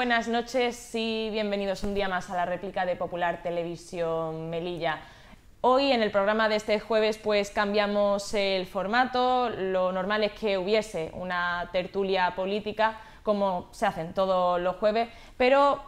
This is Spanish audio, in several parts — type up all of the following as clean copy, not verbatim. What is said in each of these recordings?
buenas noches y bienvenidos un día más a la réplica de Popular Televisión Melilla. Hoy en el programa de este jueves pues cambiamos el formato. Lo normal es que hubiese una tertulia política como se hacen todos los jueves, pero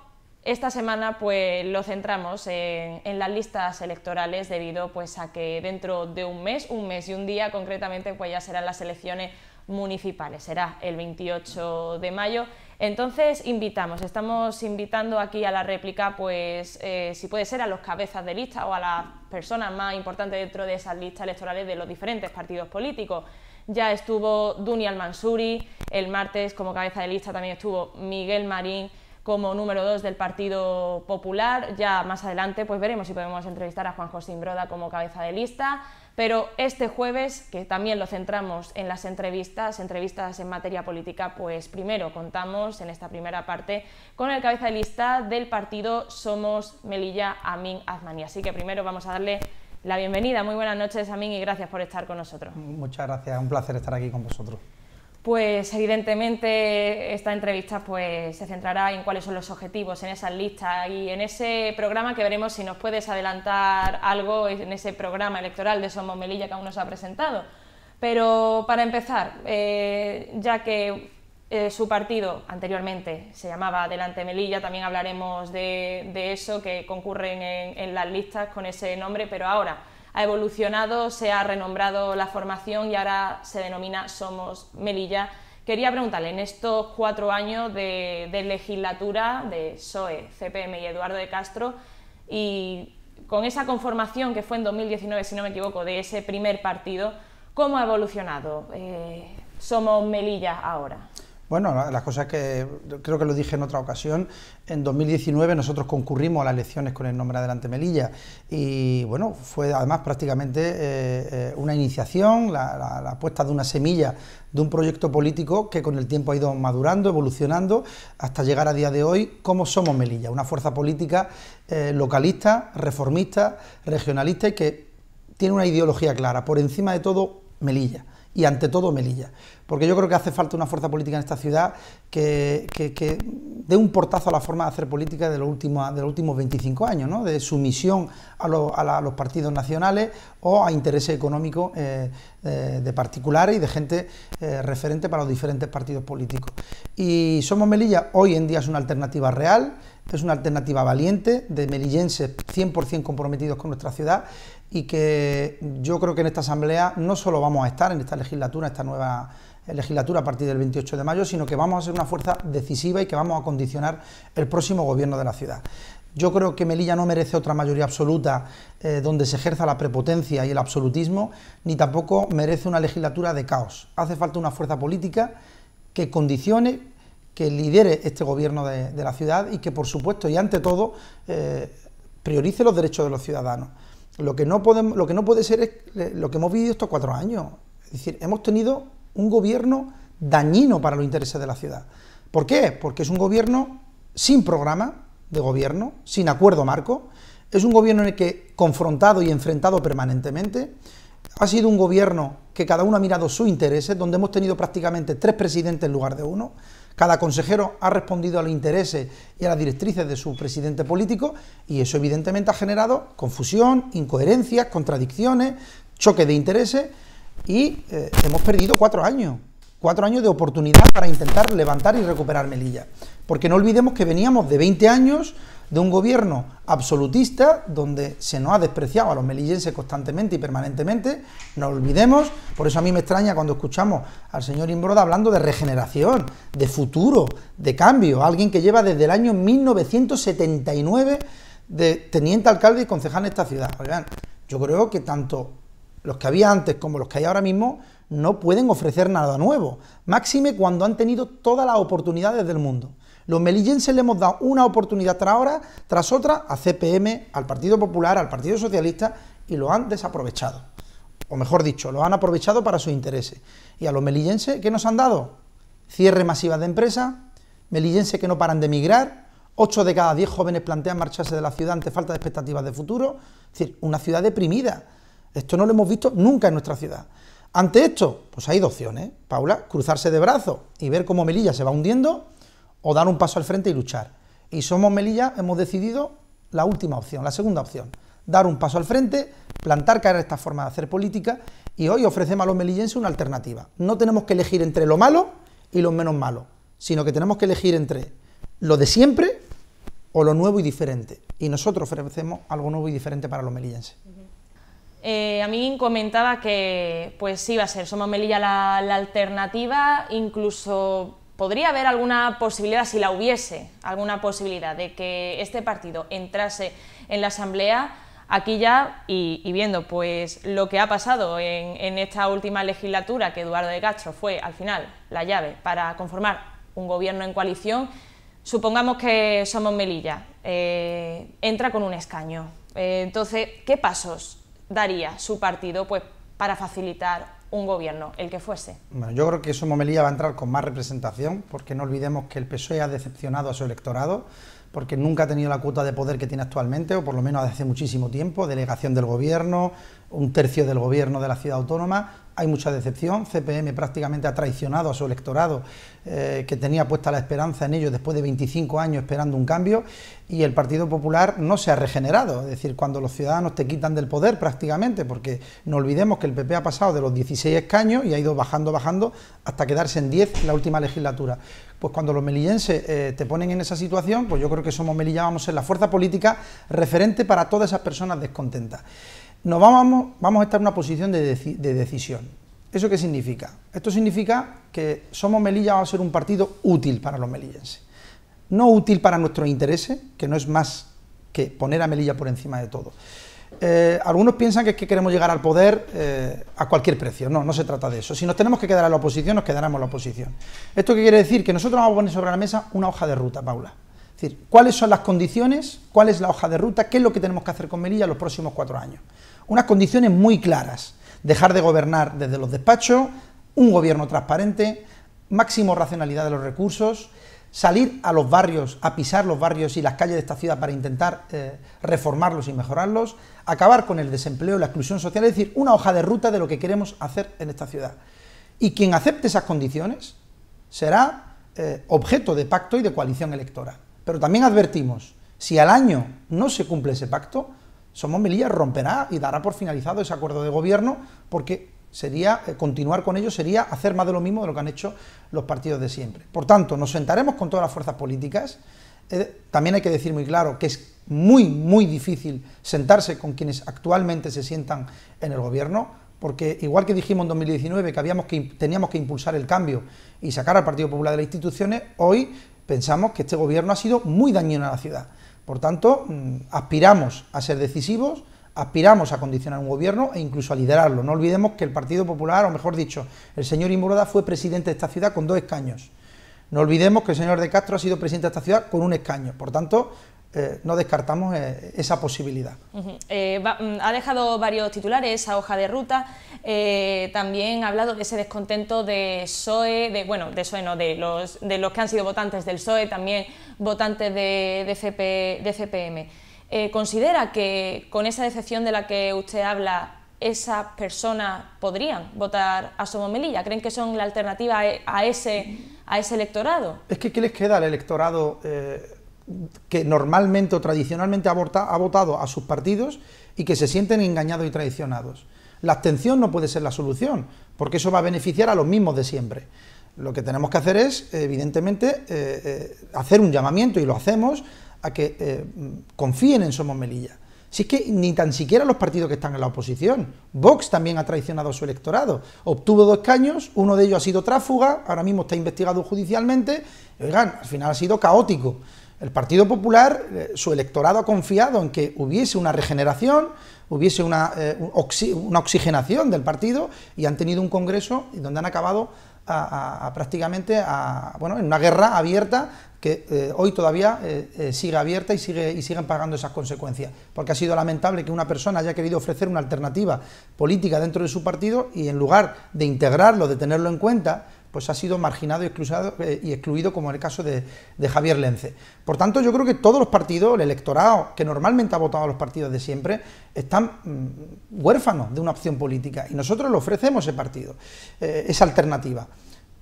esta semana pues lo centramos en las listas electorales debido pues a que dentro de un mes y un día concretamente pues ya serán las elecciones municipales, será el 28 de mayo. Entonces estamos invitando aquí a la réplica pues si puede ser a los cabezas de lista o a las personas más importantes dentro de esas listas electorales de los diferentes partidos políticos. Ya estuvo Duni Al-Mansuri, el martes como cabeza de lista también estuvo Miguel Marín como número 2 del Partido Popular. Ya más adelante pues veremos si podemos entrevistar a Juan José Imbroda como cabeza de lista, pero este jueves, que también lo centramos en las entrevistas en materia política, pues primero contamos en esta primera parte con el cabeza de lista del partido Somos Melilla, Amin Azmani. Así que primero vamos a darle la bienvenida. Muy buenas noches, Amin, y gracias por estar con nosotros. Muchas gracias, un placer estar aquí con vosotros. Pues evidentemente esta entrevista pues se centrará en cuáles son los objetivos en esas listas y en ese programa que veremos si nos puedes adelantar algo en ese programa electoral de Somos Melilla que aún no se ha presentado. Pero para empezar, ya que su partido anteriormente se llamaba Adelante Melilla, también hablaremos de eso, que concurren en las listas con ese nombre, pero ahora ha evolucionado, se ha renombrado la formación y ahora se denomina Somos Melilla. Quería preguntarle, en estos 4 años de legislatura de PSOE, CPM y Eduardo de Castro, y con esa conformación que fue en 2019, si no me equivoco, de ese primer partido, ¿cómo ha evolucionado Somos Melilla ahora? Bueno, las cosas que creo que lo dije en otra ocasión, en 2019 nosotros concurrimos a las elecciones con el nombre Adelante Melilla y bueno, fue además prácticamente una iniciación, la puesta de una semilla de un proyecto político que con el tiempo ha ido madurando, evolucionando, hasta llegar a día de hoy como Somos Melilla, una fuerza política localista, reformista, regionalista y que tiene una ideología clara, por encima de todo Melilla. Y ante todo Melilla, porque yo creo que hace falta una fuerza política en esta ciudad que dé un portazo a la forma de hacer política de los últimos 25 años, ¿no? De sumisión a los partidos nacionales o a intereses económicos de particulares y de gente referente para los diferentes partidos políticos. Y Somos Melilla hoy en día es una alternativa real, es una alternativa valiente, de melillenses 100% comprometidos con nuestra ciudad y que yo creo que en esta asamblea no solo vamos a estar en esta legislatura, esta nueva legislatura a partir del 28 de mayo, sino que vamos a ser una fuerza decisiva y que vamos a condicionar el próximo gobierno de la ciudad. Yo creo que Melilla no merece otra mayoría absoluta donde se ejerza la prepotencia y el absolutismo, ni tampoco merece una legislatura de caos. Hace falta una fuerza política que condicione, que lidere este gobierno de la ciudad y que, por supuesto, y ante todo, priorice los derechos de los ciudadanos. Lo que no puede ser es lo que hemos vivido estos 4 años. Es decir, hemos tenido un gobierno dañino para los intereses de la ciudad. ¿Por qué? Porque es un gobierno sin programa de gobierno, sin acuerdo marco, es un gobierno en el que confrontado y enfrentado permanentemente, ha sido un gobierno que cada uno ha mirado sus intereses, donde hemos tenido prácticamente 3 presidentes en lugar de 1, cada consejero ha respondido a los intereses y a las directrices de su presidente político y eso evidentemente ha generado confusión, incoherencias, contradicciones, choque de intereses y hemos perdido 4 años. 4 años de oportunidad para intentar levantar y recuperar Melilla. Porque no olvidemos que veníamos de 20 años de un gobierno absolutista donde se nos ha despreciado a los melillenses constantemente y permanentemente, no lo olvidemos, por eso a mí me extraña cuando escuchamos al señor Imbroda hablando de regeneración, de futuro, de cambio, alguien que lleva desde el año 1979 de teniente alcalde y concejal en esta ciudad. Oigan, yo creo que tanto los que había antes como los que hay ahora mismo no pueden ofrecer nada nuevo, máxime cuando han tenido todas las oportunidades del mundo. Los melillenses le hemos dado una oportunidad tras otra a CPM, al Partido Popular, al Partido Socialista y lo han desaprovechado. O mejor dicho, lo han aprovechado para sus intereses. Y a los melillenses, ¿qué nos han dado? Cierre masiva de empresas, melillenses que no paran de emigrar, 8 de cada 10 jóvenes plantean marcharse de la ciudad ante falta de expectativas de futuro. Es decir, una ciudad deprimida. Esto no lo hemos visto nunca en nuestra ciudad. Ante esto, pues hay 2 opciones, Paula, cruzarse de brazos y ver cómo Melilla se va hundiendo, o dar un paso al frente y luchar. Y Somos Melilla hemos decidido la última opción, la segunda opción, dar un paso al frente, plantar cara a esta forma de hacer política, y hoy ofrecemos a los melillenses una alternativa. No tenemos que elegir entre lo malo y lo menos malo, sino que tenemos que elegir entre lo de siempre o lo nuevo y diferente. Y nosotros ofrecemos algo nuevo y diferente para los melillenses. A mí comentaba que pues sí iba a ser Somos Melilla la alternativa, incluso podría haber alguna posibilidad, si la hubiese, alguna posibilidad de que este partido entrase en la Asamblea. Aquí ya, y viendo pues lo que ha pasado en esta última legislatura, que Eduardo de Castro fue al final la llave para conformar un gobierno en coalición, supongamos que Somos Melilla entra con un escaño. Entonces, ¿qué pasos daría su partido pues para facilitar un gobierno, el que fuese? Bueno, yo creo que Somos Melilla va a entrar con más representación, porque no olvidemos que el PSOE ha decepcionado a su electorado, porque nunca ha tenido la cuota de poder que tiene actualmente, o por lo menos desde hace muchísimo tiempo, delegación del gobierno, 1/3 del gobierno de la ciudad autónoma. Hay mucha decepción. CPM prácticamente ha traicionado a su electorado, que tenía puesta la esperanza en ellos después de 25 años esperando un cambio, y el Partido Popular no se ha regenerado. Es decir, cuando los ciudadanos te quitan del poder prácticamente, porque no olvidemos que el PP ha pasado de los 16 escaños y ha ido bajando hasta quedarse en 10 en la última legislatura. Pues cuando los melillenses te ponen en esa situación, pues yo creo que Somos Melilla vamos a ser la fuerza política referente para todas esas personas descontentas. Vamos a estar en una posición de decisión. ¿Eso qué significa? Esto significa que Somos Melilla va a ser un partido útil para los melillenses. No útil para nuestros intereses, que no es más que poner a Melilla por encima de todo. Algunos piensan que es que queremos llegar al poder a cualquier precio. No, no se trata de eso. Si nos tenemos que quedar en la oposición, nos quedaremos en la oposición. ¿Esto qué quiere decir? Que nosotros vamos a poner sobre la mesa una hoja de ruta, Paula. Es decir, ¿cuáles son las condiciones? ¿Cuál es la hoja de ruta? ¿Qué es lo que tenemos que hacer con Melilla los próximos 4 años? Unas condiciones muy claras: dejar de gobernar desde los despachos, un gobierno transparente, máximo racionalidad de los recursos, salir a los barrios, a pisar los barrios y las calles de esta ciudad para intentar reformarlos y mejorarlos, acabar con el desempleo y la exclusión social, es decir, una hoja de ruta de lo que queremos hacer en esta ciudad. Y quien acepte esas condiciones será objeto de pacto y de coalición electoral. Pero también advertimos, si al año no se cumple ese pacto, Somos Melilla romperá y dará por finalizado ese acuerdo de gobierno, porque sería continuar con ello, sería hacer más de lo mismo de lo que han hecho los partidos de siempre. Por tanto, nos sentaremos con todas las fuerzas políticas. También hay que decir muy claro que es muy difícil sentarse con quienes actualmente se sientan en el gobierno, porque igual que dijimos en 2019 que teníamos que impulsar el cambio y sacar al Partido Popular de las instituciones, hoy pensamos que este gobierno ha sido muy dañino a la ciudad. Por tanto, aspiramos a ser decisivos, aspiramos a condicionar un gobierno e incluso a liderarlo. No olvidemos que el Partido Popular, o mejor dicho, el señor Imbroda fue presidente de esta ciudad con 2 escaños. No olvidemos que el señor de Castro ha sido presidente de esta ciudad con 1 escaño. Por tanto, no descartamos esa posibilidad. Ha dejado varios titulares, esa hoja de ruta. También ha hablado de ese descontento de PSOE, de los que han sido votantes del PSOE, también votantes de CPM. ¿Considera que con esa decepción de la que usted habla, esas personas podrían votar a Somos Melilla? ¿Creen que son la alternativa a ese electorado? Es que ¿qué les queda al electorado que normalmente o tradicionalmente ha votado a sus partidos y que se sienten engañados y traicionados? La abstención no puede ser la solución, porque eso va a beneficiar a los mismos de siempre. Lo que tenemos que hacer es, evidentemente, hacer un llamamiento, y lo hacemos, a que confíen en Somos Melilla. Si es que ni tan siquiera los partidos que están en la oposición. Vox también ha traicionado a su electorado. Obtuvo 2 escaños, uno de ellos ha sido tráfuga, ahora mismo está investigado judicialmente. Y, oigan, al final ha sido caótico. El Partido Popular, su electorado ha confiado en que hubiese una regeneración, hubiese una oxigenación del partido, y han tenido un congreso donde han acabado prácticamente en una guerra abierta que hoy todavía sigue abierta y siguen pagando esas consecuencias, porque ha sido lamentable que una persona haya querido ofrecer una alternativa política dentro de su partido y en lugar de integrarlo, de tenerlo en cuenta, pues ha sido marginado y excluido, como en el caso de Javier Lence. Por tanto, yo creo que todos los partidos, el electorado que normalmente ha votado a los partidos de siempre, están huérfanos de una opción política, y nosotros le ofrecemos ese partido, esa alternativa.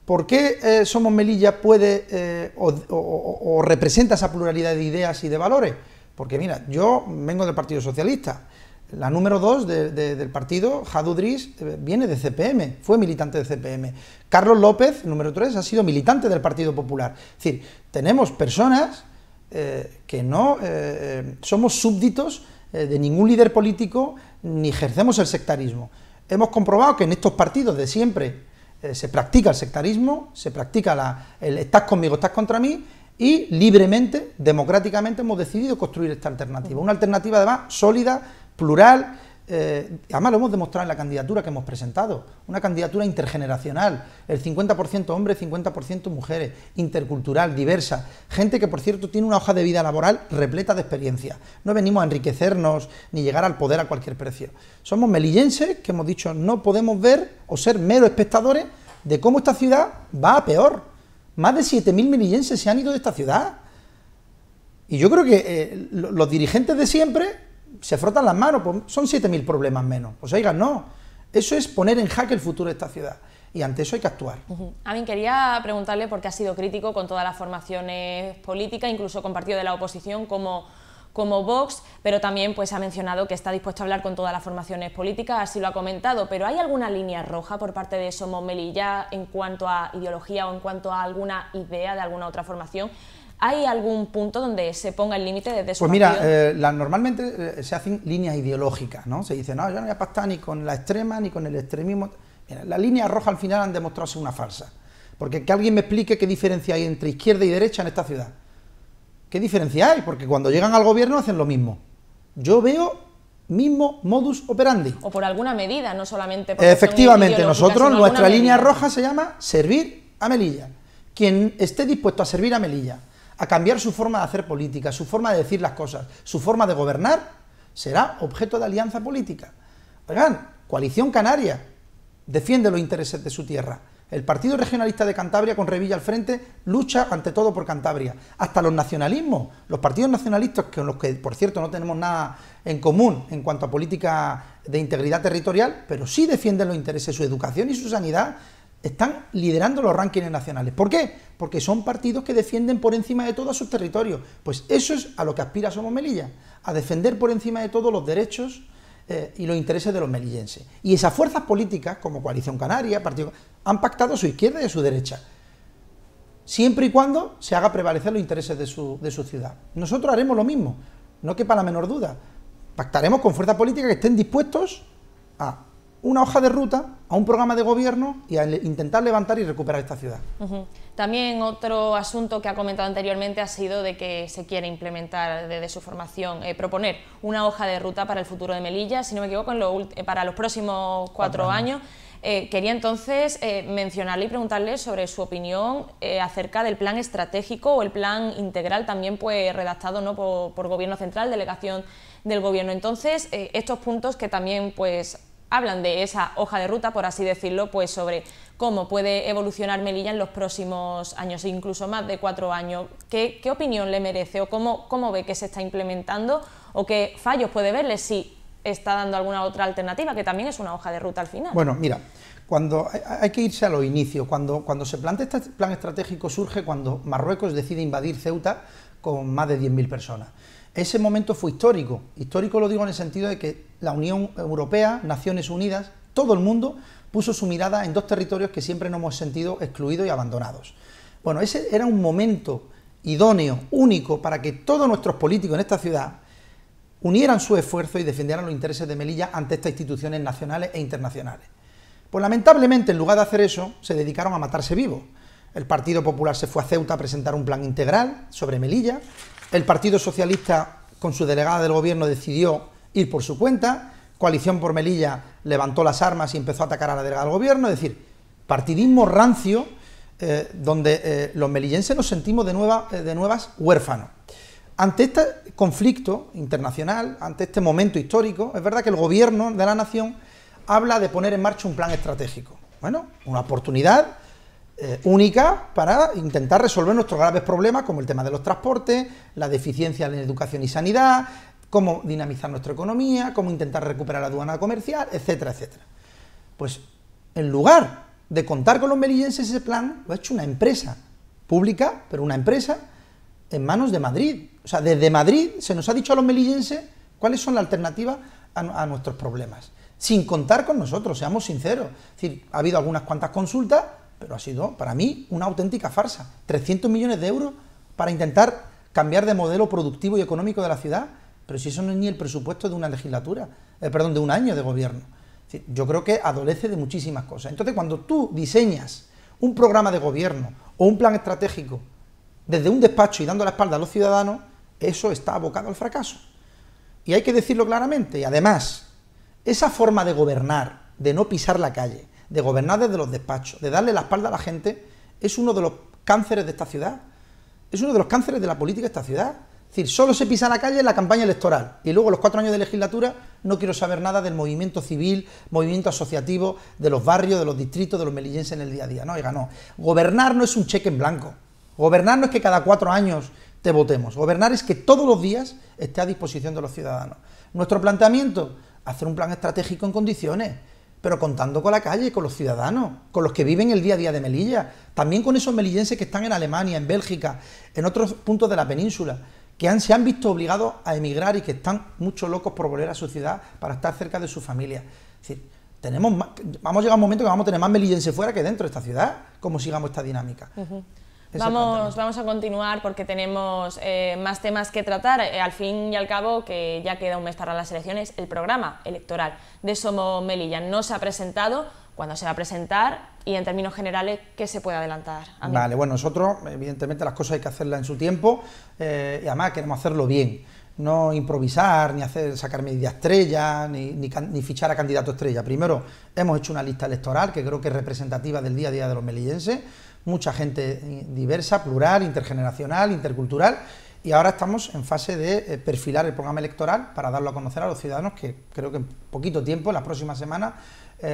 ¿Por qué Somos Melilla puede o representa esa pluralidad de ideas y de valores? Porque mira, yo vengo del Partido Socialista, la número 2 del partido, Jadu Dris, viene de CPM, fue militante de CPM. Carlos López, número 3, ha sido militante del Partido Popular. Es decir, tenemos personas que no somos súbditos de ningún líder político ni ejercemos el sectarismo. Hemos comprobado que en estos partidos de siempre se practica el sectarismo, se practica el estás conmigo, estás contra mí, y libremente, democráticamente hemos decidido construir esta alternativa. Una alternativa además sólida, plural, además lo hemos demostrado en la candidatura que hemos presentado, una candidatura intergeneracional, el 50% hombres, 50% mujeres, intercultural, diversa, gente que por cierto tiene una hoja de vida laboral repleta de experiencia. No venimos a enriquecernos ni llegar al poder a cualquier precio. Somos melillenses que hemos dicho no podemos ver o ser meros espectadores de cómo esta ciudad va a peor. Más de 7.000 melillenses se han ido de esta ciudad. Y yo creo que los dirigentes de siempre se frotan las manos, pues son 7.000 problemas menos. Pues oigan, no, eso es poner en jaque el futuro de esta ciudad. Y ante eso hay que actuar. A mí quería preguntarle, porque ha sido crítico con todas las formaciones políticas, incluso con partidos de la oposición como Vox, pero también pues ha mencionado que está dispuesto a hablar con todas las formaciones políticas, así lo ha comentado, pero ¿hay alguna línea roja por parte de Somos Melilla en cuanto a ideología o en cuanto a alguna idea de alguna otra formación? ¿Hay algún punto donde se ponga el límite desde su partido? Pues mira, normalmente se hacen líneas ideológicas, ¿no? Se dice, no, yo no voy a pactar ni con la extrema ni con el extremismo. Mira, las líneas rojas al final han demostrado ser una falsa. Porque que alguien me explique qué diferencia hay entre izquierda y derecha en esta ciudad. ¿Qué diferencia hay? Porque cuando llegan al gobierno hacen lo mismo. Yo veo mismo modus operandi. O por alguna medida, no solamente por efectivamente, nosotros, nuestra línea roja se llama servir a Melilla. Quien esté dispuesto a servir a Melilla, a cambiar su forma de hacer política, su forma de decir las cosas, su forma de gobernar, será objeto de alianza política. Oigan, Coalición Canaria defiende los intereses de su tierra. El Partido Regionalista de Cantabria, con Revilla al frente, lucha ante todo por Cantabria. Hasta los nacionalismos, los partidos nacionalistas, con los que, por cierto, no tenemos nada en común en cuanto a política de integridad territorial, pero sí defienden los intereses, su educación y su sanidad, están liderando los rankings nacionales. ¿Por qué? Porque son partidos que defienden por encima de todo a sus territorios. Pues eso es a lo que aspira Somos Melilla, a defender por encima de todo los derechos y los intereses de los melillenses. Y esas fuerzas políticas, como Coalición Canaria, han pactado a su izquierda y a su derecha, siempre y cuando se haga prevalecer los intereses de su ciudad. Nosotros haremos lo mismo, no quepa la menor duda. Pactaremos con fuerzas políticas que estén dispuestos a una hoja de ruta, a un programa de gobierno y a intentar levantar y recuperar esta ciudad. También otro asunto que ha comentado anteriormente ha sido de que se quiere implementar desde su formación, proponer una hoja de ruta para el futuro de Melilla, si no me equivoco, para los próximos 4 años. Quería entonces mencionarle y preguntarle sobre su opinión acerca del plan estratégico o el plan integral, también pues redactado, ¿no?, por Gobierno Central, delegación del Gobierno. Entonces, estos puntos que también pues hablan de esa hoja de ruta, por así decirlo, pues sobre cómo puede evolucionar Melilla en los próximos años, incluso más de 4 años. ¿Qué opinión le merece o cómo ve que se está implementando o qué fallos puede verle si está dando alguna otra alternativa, que también es una hoja de ruta al final? Bueno, mira, cuando hay que irse a los inicios. Cuando se plantea este plan estratégico surge cuando Marruecos decide invadir Ceuta con más de 10.000 personas. Ese momento fue histórico. Histórico lo digo en el sentido de que la Unión Europea, Naciones Unidas, todo el mundo puso su mirada en 2 territorios que siempre nos hemos sentido excluidos y abandonados. Bueno, ese era un momento idóneo, único, para que todos nuestros políticos en esta ciudad unieran su esfuerzo y defendieran los intereses de Melilla ante estas instituciones nacionales e internacionales. Pues lamentablemente, en lugar de hacer eso, se dedicaron a matarse vivos. El Partido Popular se fue a Ceuta a presentar un plan integral sobre Melilla. El Partido Socialista, con su delegada del Gobierno, decidió ir por su cuenta. Coalición por Melilla levantó las armas y empezó a atacar a la delegada del Gobierno. Es decir, partidismo rancio, donde los melillenses nos sentimos de nuevas huérfanos. Ante este conflicto internacional, ante este momento histórico, es verdad que el Gobierno de la Nación habla de poner en marcha un plan estratégico. Bueno, una oportunidad única para intentar resolver nuestros graves problemas, como el tema de los transportes, la deficiencia en educación y sanidad, cómo dinamizar nuestra economía, cómo intentar recuperar la aduana comercial, etcétera, etcétera. Pues en lugar de contar con los melillenses, ese plan lo ha hecho una empresa pública, pero una empresa en manos de Madrid. O sea, desde Madrid se nos ha dicho a los melillenses cuáles son las alternativas a nuestros problemas, sin contar con nosotros, seamos sinceros. Es decir, ha habido algunas cuantas consultas, pero ha sido, para mí, una auténtica farsa. 300 millones de euros para intentar cambiar de modelo productivo y económico de la ciudad, pero si eso no es ni el presupuesto de una legislatura, de un año de gobierno. Es decir, yo creo que adolece de muchísimas cosas. Entonces, cuando tú diseñas un programa de gobierno o un plan estratégico desde un despacho y dando la espalda a los ciudadanos, eso está abocado al fracaso. Y hay que decirlo claramente. Y además, esa forma de gobernar, de no pisar la calle, de gobernar desde los despachos, de darle la espalda a la gente, es uno de los cánceres de esta ciudad. Es uno de los cánceres de la política de esta ciudad. Es decir, solo se pisa la calle en la campaña electoral y luego los 4 años de legislatura no quiero saber nada del movimiento civil, movimiento asociativo, de los barrios, de los distritos, de los melillenses en el día a día. No, oiga, no. Gobernar no es un cheque en blanco. Gobernar no es que cada 4 años te votemos. Gobernar es que todos los días esté a disposición de los ciudadanos. Nuestro planteamiento, hacer un plan estratégico en condiciones, pero contando con la calle, con los ciudadanos, con los que viven el día a día de Melilla, también con esos melillenses que están en Alemania, en Bélgica, en otros puntos de la península, que se han visto obligados a emigrar y que están mucho locos por volver a su ciudad para estar cerca de su familia. Es decir, vamos a llegar a un momento que vamos a tener más melillenses fuera que dentro de esta ciudad, como sigamos esta dinámica. Vamos a continuar porque tenemos más temas que tratar. Al fin y al cabo, que ya queda un mes para las elecciones, el programa electoral de Somos Melilla no se ha presentado. ¿Cuándo se va a presentar? Y en términos generales, ¿qué se puede adelantar? Vale, bueno, nosotros, evidentemente, las cosas hay que hacerlas en su tiempo y además queremos hacerlo bien. No improvisar, ni sacar media estrella, ni fichar a candidato estrella. Primero, hemos hecho una lista electoral que creo que es representativa del día a día de los melillenses. Mucha gente diversa, plural, intergeneracional, intercultural, y ahora estamos en fase de perfilar el programa electoral para darlo a conocer a los ciudadanos, que creo que en poquito tiempo, en las próximas semanas,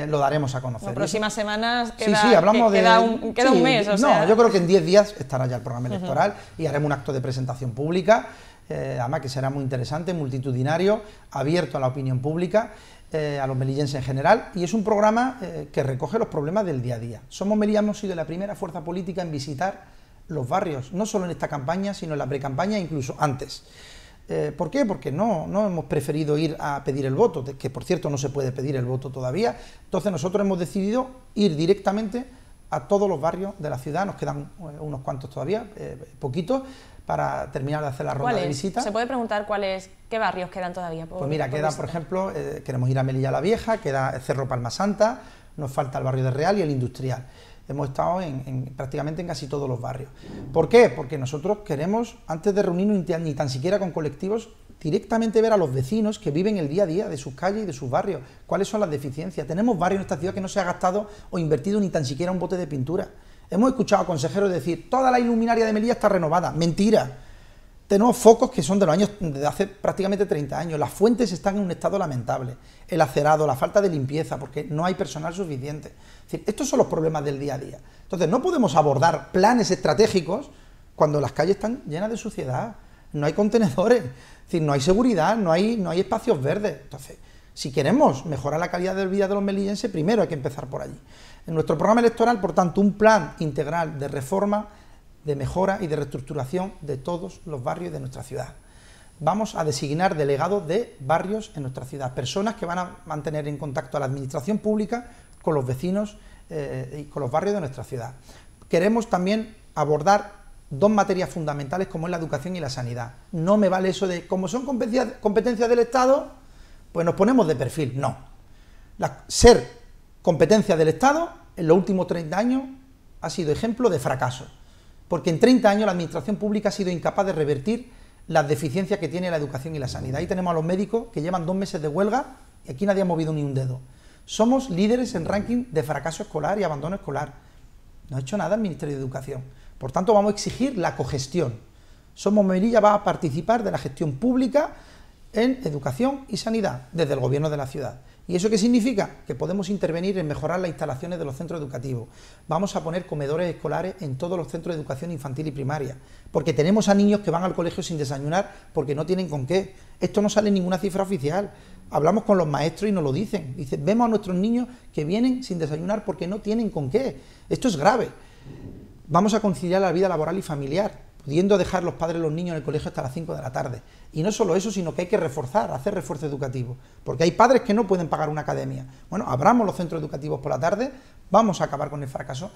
lo daremos a conocer. Las próximas semanas queda, sí, hablamos queda un mes. O sea. No, yo creo que en 10 días estará ya el programa electoral y haremos un acto de presentación pública, además que será muy interesante, multitudinario, abierto a la opinión pública, a los melillenses en general, y es un programa que recoge los problemas del día a día. Somos Melilla, hemos sido la primera fuerza política en visitar los barrios, no solo en esta campaña, sino en la precampaña e incluso antes. ¿Por qué? Porque no hemos preferido ir a pedir el voto, que por cierto no se puede pedir el voto todavía. Entonces nosotros hemos decidido ir directamente a todos los barrios de la ciudad, nos quedan unos cuantos todavía, poquitos, para terminar de hacer la ronda de visitas. ¿Se puede preguntar qué barrios quedan todavía? Pues mira, queda, por ejemplo, queremos ir a Melilla la Vieja, queda el Cerro Palma Santa, nos falta el barrio de Real y el Industrial. Hemos estado prácticamente en casi todos los barrios. ¿Por qué? Porque nosotros queremos, antes de reunirnos ni tan siquiera con colectivos, directamente ver a los vecinos que viven el día a día de sus calles y de sus barrios. ¿Cuáles son las deficiencias? Tenemos barrios en esta ciudad que no se ha gastado o invertido ni tan siquiera un bote de pintura. Hemos escuchado a consejeros decir, toda la iluminaria de Melilla está renovada. Mentira. Tenemos focos que son de hace prácticamente 30 años. Las fuentes están en un estado lamentable. El acerado, la falta de limpieza, porque no hay personal suficiente. Es decir, estos son los problemas del día a día. Entonces, no podemos abordar planes estratégicos cuando las calles están llenas de suciedad. No hay contenedores, es decir, no hay seguridad, no hay espacios verdes. Entonces, si queremos mejorar la calidad de vida de los melillenses, primero hay que empezar por allí. En nuestro programa electoral, por tanto, un plan integral de reforma, de mejora y de reestructuración de todos los barrios de nuestra ciudad. Vamos a designar delegados de barrios en nuestra ciudad, personas que van a mantener en contacto a la administración pública con los vecinos y con los barrios de nuestra ciudad. Queremos también abordar 2 materias fundamentales como es la educación y la sanidad. No me vale eso de, como son competencias del Estado, pues nos ponemos de perfil. No. Ser competencia del Estado en los últimos 30 años ha sido ejemplo de fracaso, porque en 30 años la administración pública ha sido incapaz de revertir las deficiencias que tiene la educación y la sanidad. Ahí tenemos a los médicos que llevan 2 meses de huelga y aquí nadie ha movido ni un dedo. Somos líderes en ranking de fracaso escolar y abandono escolar. No ha hecho nada el Ministerio de Educación. Por tanto, vamos a exigir la cogestión. Somos Melilla va a participar de la gestión pública en educación y sanidad desde el gobierno de la ciudad. ¿Y eso qué significa? Que podemos intervenir en mejorar las instalaciones de los centros educativos. Vamos a poner comedores escolares en todos los centros de educación infantil y primaria, porque tenemos a niños que van al colegio sin desayunar porque no tienen con qué. Esto no sale en ninguna cifra oficial. hablamos con los maestros y nos lo dicen. Dicen, vemos a nuestros niños que vienen sin desayunar porque no tienen con qué. Esto es grave. Vamos a conciliar la vida laboral y familiar, pudiendo dejar los padres los niños en el colegio hasta las 5 de la tarde. Y no solo eso, sino que hay que reforzar, hacer refuerzo educativo, porque hay padres que no pueden pagar una academia. Bueno, abramos los centros educativos por la tarde, vamos a acabar con el fracaso,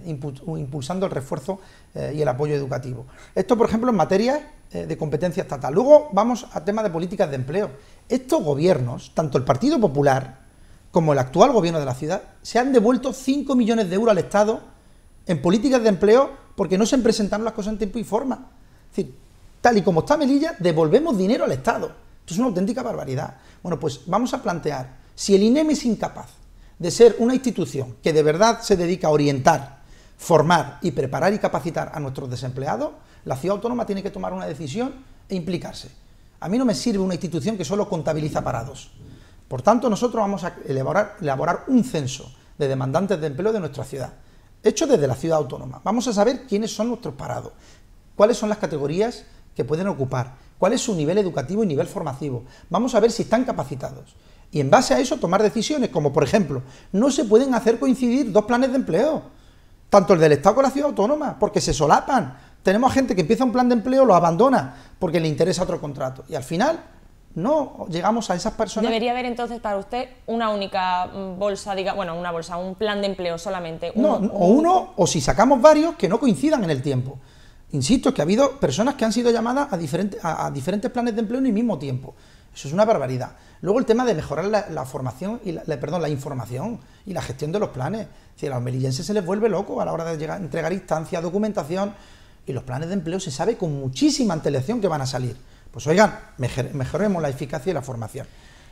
impulsando el refuerzo y el apoyo educativo. Esto, por ejemplo, en materia de competencia estatal. Luego vamos a temas de políticas de empleo. Estos gobiernos, tanto el Partido Popular como el actual gobierno de la ciudad, se han devuelto 5 millones de euros al Estado en políticas de empleo porque no se presentaron las cosas en tiempo y forma. Es decir, tal y como está Melilla, devolvemos dinero al Estado. Esto es una auténtica barbaridad. Bueno, pues vamos a plantear, si el INEM es incapaz de ser una institución que de verdad se dedica a orientar, formar y preparar y capacitar a nuestros desempleados, la ciudad autónoma tiene que tomar una decisión e implicarse. A mí no me sirve una institución que solo contabiliza parados. Por tanto, nosotros vamos a elaborar un censo de demandantes de empleo de nuestra ciudad, hecho desde la ciudad autónoma. Vamos a saber quiénes son nuestros parados, cuáles son las categorías que pueden ocupar, cuál es su nivel educativo y nivel formativo. Vamos a ver si están capacitados. Y en base a eso tomar decisiones, como por ejemplo, no se pueden hacer coincidir dos planes de empleo, tanto el del Estado como la ciudad autónoma, porque se solapan. Tenemos gente que empieza un plan de empleo, lo abandona, porque le interesa otro contrato. Y al final no llegamos a esas personas. ¿Debería haber entonces para usted una única bolsa, un plan de empleo solamente? O si sacamos varios que no coincidan en el tiempo. Insisto, que ha habido personas que han sido llamadas a diferentes planes de empleo en el mismo tiempo. Eso es una barbaridad. Luego el tema de mejorar la formación y la información y la gestión de los planes. Es decir, a los melillenses se les vuelve loco a la hora de entregar instancias, documentación, y los planes de empleo se sabe con muchísima antelación que van a salir. Pues oigan, mejoremos la eficacia y la formación.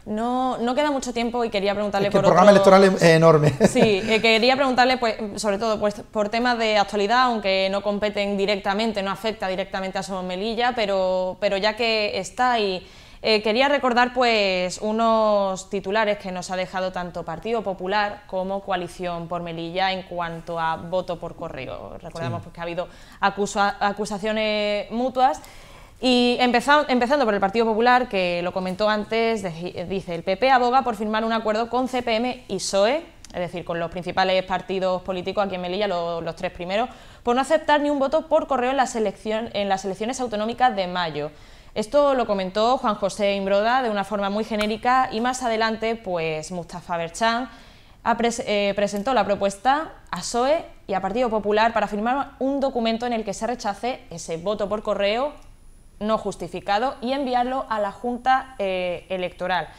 No queda mucho tiempo y quería preguntarle por el programa electoral es enorme. Sí, quería preguntarle, pues, sobre todo por temas de actualidad, aunque no competen directamente, no afecta directamente a Somos Melilla, pero ya que está ahí, quería recordar pues unos titulares que nos ha dejado tanto Partido Popular como Coalición por Melilla en cuanto a voto por correo. Recordamos pues, que ha habido acusaciones mutuas. Y empezando por el Partido Popular, que lo comentó antes, dice: el PP aboga por firmar un acuerdo con CPM y PSOE, es decir, con los principales partidos políticos aquí en Melilla, los tres primeros, por no aceptar ni un voto por correo en las elecciones autonómicas de mayo. Esto lo comentó Juan José Imbroda de una forma muy genérica y más adelante, pues Mustafa Berchan presentó la propuesta a PSOE y a Partido Popular para firmar un documento en el que se rechace ese voto por correo no justificado y enviarlo a la Junta Electoral.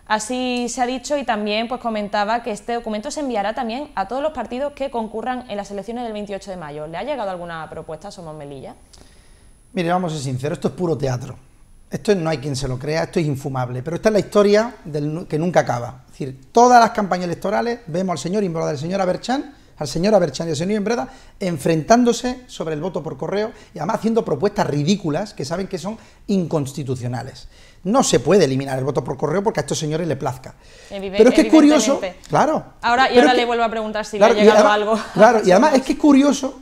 Así se ha dicho, y también pues comentaba que este documento se enviará también a todos los partidos que concurran en las elecciones del 28 de mayo. ¿Le ha llegado alguna propuesta a Somos Melilla? Mire, vamos a ser sinceros, esto es puro teatro. Esto no hay quien se lo crea, esto es infumable, pero esta es la historia que nunca acaba. Es decir, todas las campañas electorales vemos al señor Imbroda, al señor Berchan y al señor Imbroda enfrentándose sobre el voto por correo y además haciendo propuestas ridículas que saben que son inconstitucionales. No se puede eliminar el voto por correo porque a estos señores les plazca. Pero es que es curioso, claro. Ahora le vuelvo a preguntar si le ha llegado algo. Claro, y además es que es curioso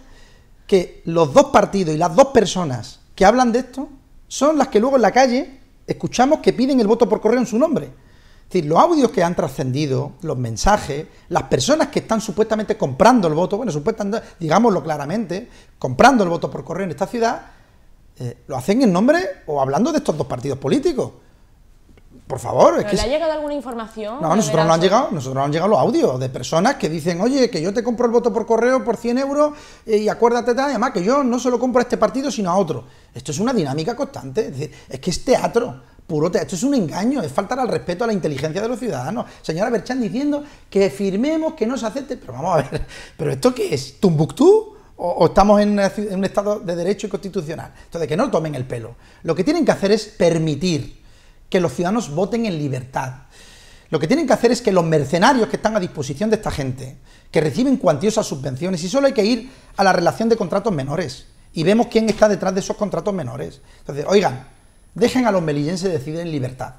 que los dos partidos y las dos personas que hablan de esto son las que luego en la calle escuchamos que piden el voto por correo en su nombre. Es decir, los audios que han trascendido, los mensajes, las personas que están supuestamente comprando el voto, bueno, supuestamente, digámoslo claramente, comprando el voto por correo en esta ciudad, lo hacen en nombre o hablando de estos dos partidos políticos. Por favor. ¿Le ha llegado alguna información? No, nosotros nos han llegado los audios de personas que dicen, oye, que yo te compro el voto por correo por 100 euros y acuérdate, además, que yo no se lo compro a este partido sino a otro. Esto es una dinámica constante, es decir, es que es teatro, puro teatro, esto es un engaño, es faltar al respeto a la inteligencia de los ciudadanos. Señora Berchan diciendo que firmemos, que no se acepte, pero vamos a ver, ¿pero esto qué es? ¿Tumbuctú? ¿O estamos en un estado de derecho y constitucional? Entonces, que no tomen el pelo. Lo que tienen que hacer es permitir que los ciudadanos voten en libertad. Lo que tienen que hacer es que los mercenarios que están a disposición de esta gente, que reciben cuantiosas subvenciones, y solo hay que ir a la relación de contratos menores, y vemos quién está detrás de esos contratos menores. Entonces, oigan, dejen a los melillenses decidir en libertad.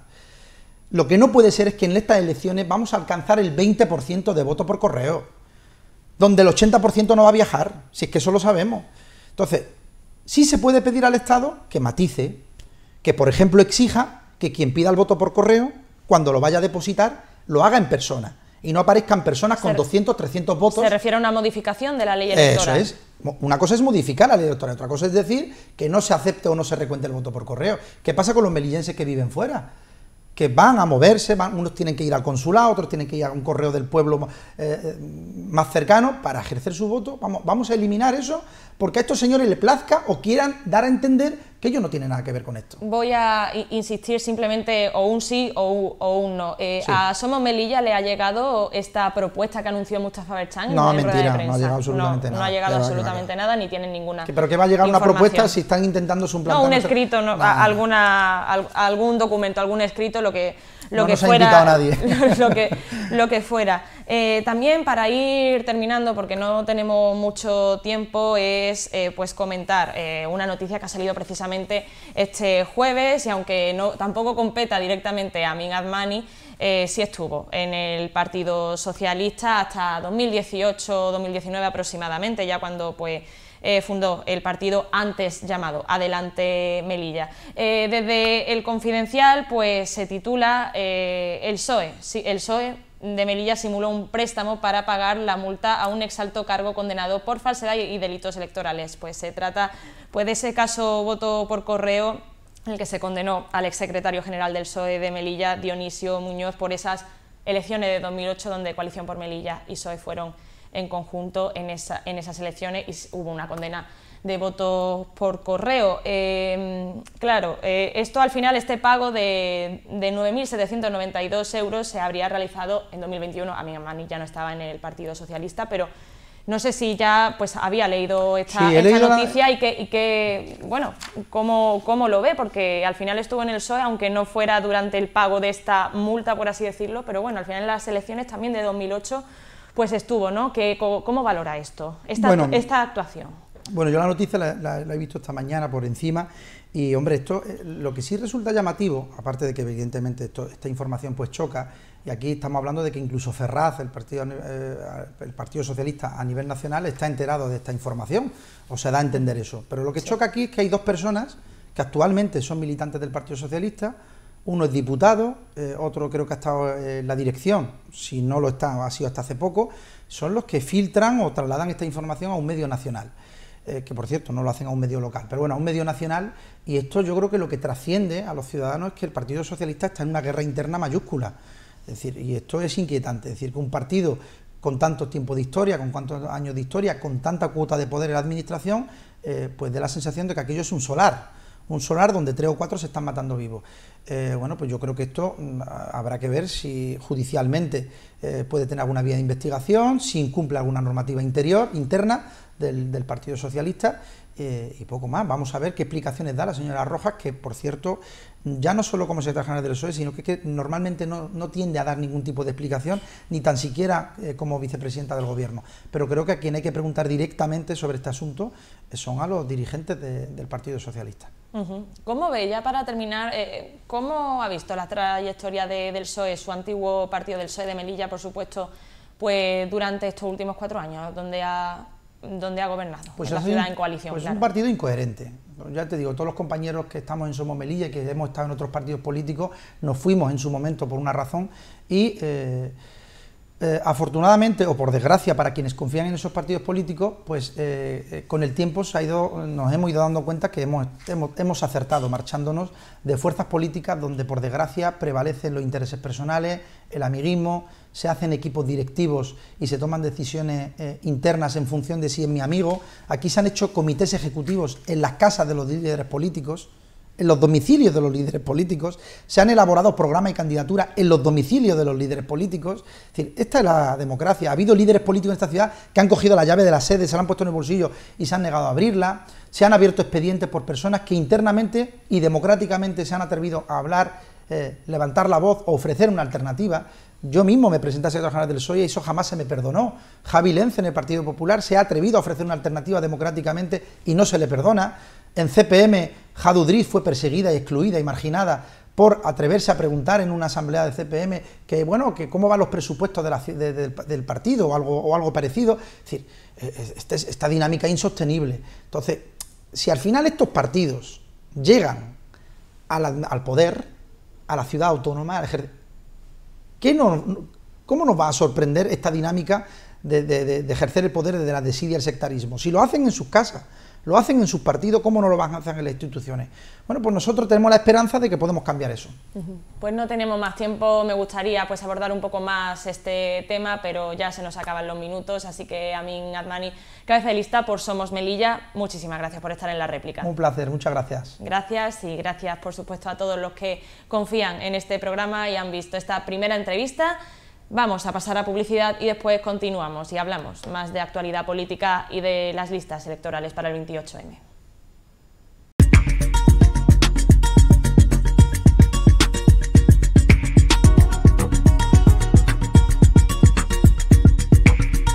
Lo que no puede ser es que en estas elecciones vamos a alcanzar el 20% de voto por correo, donde el 80% no va a viajar, si es que eso lo sabemos. Entonces, sí se puede pedir al Estado que matice, que por ejemplo exija que quien pida el voto por correo cuando lo vaya a depositar, lo haga en persona y no aparezcan personas con 200, 300 votos. Se refiere a una modificación de la ley electoral. Eso es. Una cosa es modificar la ley electoral, otra cosa es decir que no se acepte o no se recuente el voto por correo. ¿Qué pasa con los melillenses que viven fuera? Que van a moverse, unos tienen que ir al consulado, otros tienen que ir a un correo del pueblo más cercano para ejercer su voto. Vamos a eliminar eso porque a estos señores les plazca o quieran dar a entender que ellos no tienen nada que ver con esto. Voy a insistir simplemente o un sí o un no. Sí. ¿A Somos Melilla le ha llegado esta propuesta que anunció Mustafa Berchan? No, mentira, no ha llegado absolutamente nada. No ha llegado absolutamente nada, ni tienen ninguna ¿Pero qué va a llegar una propuesta si están intentando suplantar? No, un escrito, algún documento, algún escrito, lo que fuera, a nadie. lo que fuera. También para ir terminando, porque no tenemos mucho tiempo, es pues comentar una noticia que ha salido precisamente este jueves, y aunque tampoco competa directamente a Amin Admani, sí estuvo en el Partido Socialista hasta 2018-2019 aproximadamente, ya cuando pues fundó el partido antes llamado Adelante Melilla. Desde El Confidencial pues se titula el PSOE. Sí, el PSOE de Melilla simuló un préstamo para pagar la multa a un exalto cargo condenado por falsedad y delitos electorales. Pues se trata pues de ese caso voto por correo en el que se condenó al exsecretario general del PSOE de Melilla, Dionisio Muñoz, por esas elecciones de 2008 donde Coalición por Melilla y PSOE fueron en conjunto en esas elecciones y hubo una condena de votos por correo. Claro, esto al final, este pago de 9.792 euros se habría realizado en 2021. Amin Admani ya no estaba en el Partido Socialista, pero no sé si ya pues había leído esta noticia y que bueno, cómo lo ve, porque al final estuvo en el PSOE, aunque no fuera durante el pago de esta multa, por así decirlo, pero bueno, al final en las elecciones también de 2008 pues estuvo, ¿no? ¿Cómo valora esto, esta actuación? Bueno, yo la noticia la he visto esta mañana por encima y, hombre, esto lo que sí resulta llamativo, aparte de que evidentemente esta información pues choca, y aquí estamos hablando de que incluso Ferraz, el Partido Socialista a nivel nacional, está enterado de esta información, o se da a entender eso, pero lo que choca aquí es que hay dos personas que actualmente son militantes del Partido Socialista. Uno es diputado, otro creo que ha estado en la dirección, si no lo está, ha sido hasta hace poco, son los que filtran o trasladan esta información a un medio nacional, que por cierto no lo hacen a un medio local, pero bueno, a un medio nacional, y esto yo creo que lo que trasciende a los ciudadanos es que el Partido Socialista está en una guerra interna mayúscula, es decir, y esto es inquietante, es decir, que un partido con tanto tiempo de historia, con cuántos años de historia, con tanta cuota de poder en la administración, pues dé la sensación de que aquello es un solar donde 3 o 4 se están matando vivos. Bueno, pues yo creo que esto habrá que ver si judicialmente puede tener alguna vía de investigación, si incumple alguna normativa interna del Partido Socialista, y poco más. Vamos a ver qué explicaciones da la señora Rojas, que por cierto, ya no solo como secretaria general del PSOE, sino que normalmente no tiende a dar ningún tipo de explicación, ni tan siquiera como vicepresidenta del Gobierno. Pero creo que a quien hay que preguntar directamente sobre este asunto son a los dirigentes del Partido Socialista. ¿Cómo ve, ya para terminar, cómo ha visto la trayectoria del PSOE, su antiguo partido del PSOE de Melilla, por supuesto, pues durante estos últimos 4 años, donde ha gobernado, pues en la ciudad en coalición? Pues claro. Es un partido incoherente. Ya te digo, todos los compañeros que estamos en Somos Melilla y que hemos estado en otros partidos políticos, nos fuimos en su momento por una razón y afortunadamente, o por desgracia para quienes confían en esos partidos políticos, pues con el tiempo nos hemos ido dando cuenta que hemos acertado marchándonos de fuerzas políticas donde por desgracia prevalecen los intereses personales, el amiguismo, se hacen equipos directivos y se toman decisiones internas en función de si es mi amigo. Aquí se han hecho comités ejecutivos en las casas de los líderes políticos, en los domicilios de los líderes políticos, se han elaborado programas y candidaturas en los domicilios de los líderes políticos. Es decir, esta es la democracia. Ha habido líderes políticos en esta ciudad que han cogido la llave de la sede, se la han puesto en el bolsillo y se han negado a abrirla. Se han abierto expedientes por personas que internamente y democráticamente se han atrevido a hablar, levantar la voz o ofrecer una alternativa. Yo mismo me presenté a secretario general del PSOE y eso jamás se me perdonó. Javi Lence en el Partido Popular se ha atrevido a ofrecer una alternativa democráticamente y no se le perdona. En CPM, Jadu Driss fue perseguida y excluida y marginada por atreverse a preguntar en una asamblea de CPM que cómo van los presupuestos del partido o algo parecido. Es decir, esta dinámica es insostenible. Entonces, si al final estos partidos llegan al poder, a la ciudad autónoma, ¿Cómo nos va a sorprender esta dinámica de ejercer el poder desde la desidia y el sectarismo? Si lo hacen en sus casas, lo hacen en sus partidos, ¿cómo no lo van a hacer en las instituciones? Bueno, pues nosotros tenemos la esperanza de que podemos cambiar eso. Pues no tenemos más tiempo, me gustaría pues abordar un poco más este tema, pero ya se nos acaban los minutos, así que Amin Admani, cabeza de lista por Somos Melilla, muchísimas gracias por estar en la réplica. Un placer, muchas gracias. Gracias, y gracias por supuesto a todos los que confían en este programa y han visto esta primera entrevista. Vamos a pasar a publicidad y después continuamos y hablamos más de actualidad política y de las listas electorales para el 28M.